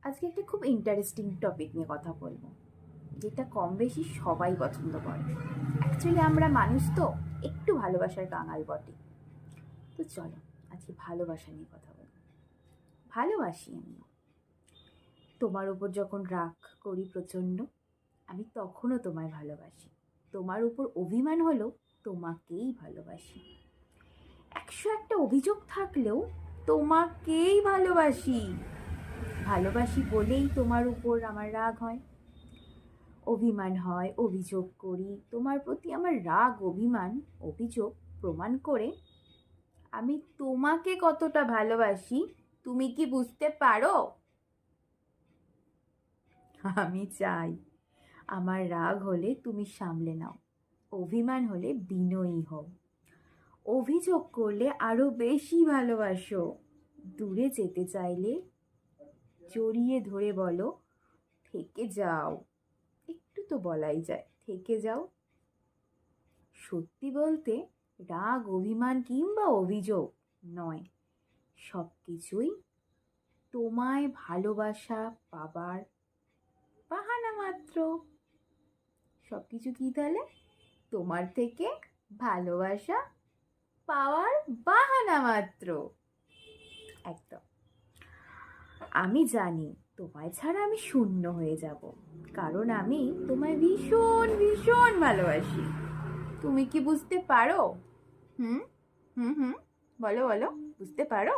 আজকে একটা খুব ইন্টারেস্টিং টপিক নিয়ে কথা বলবো, যেটা কম বেশি সবাই পছন্দ করে। অ্যাকচুয়ালি আমরা মানুষ তো একটু ভালোবাসার কাঙাল বটে। তো চলো আজকে ভালোবাসা নিয়ে কথা বলবো। ভালোবাসি আমি। তোমার উপর যখন রাগ করি প্রচণ্ড, আমি তখনও তোমায় ভালোবাসি। তোমার উপর অভিমান হলো, তোমাকেই ভালোবাসি। 101টা অভিযোগ থাকলেও তোমাকেই ভালোবাসি। ভালোবাসি বলেই তোমার উপর আমার রাগ হয়, অভিমান হয়, অভিযোগ করি। তোমার প্রতি আমার রাগ, অভিমান, অভিযোগ প্রমাণ করে আমি তোমাকে কতটা ভালোবাসি তুমি কি বুঝতে পারো? আমি চাই আমার রাগ হলে তুমি সামলে নাও, অভিমান হলে বিনয়ী হও, অভিযোগ করলে আরো বেশি ভালোবাসো, দূরে যেতে চাইলে জড়িয়ে ধরে বলো থেকে যাও। একটু তো বলাই যায় থেকে যাও। সত্যি বলতে রাগ, অভিমান কিংবা অভিযোগ নয়, সব কিছুই তোমায় ভালোবাসা পাবার বাহানা মাত্র। সব কিছু কি তাহলে? তোমার থেকে ভালোবাসা পাওয়ার বাহানা মাত্র। একদম। আমি জানি তোমায় ছাড়া আমি শূন্য হয়ে যাব, কারণ আমি তোমায় ভীষণ ভীষণ ভালোবাসি। তুমি কি বুঝতে পারো? হুম হুম হুম বলো বলো, বুঝতে পারো?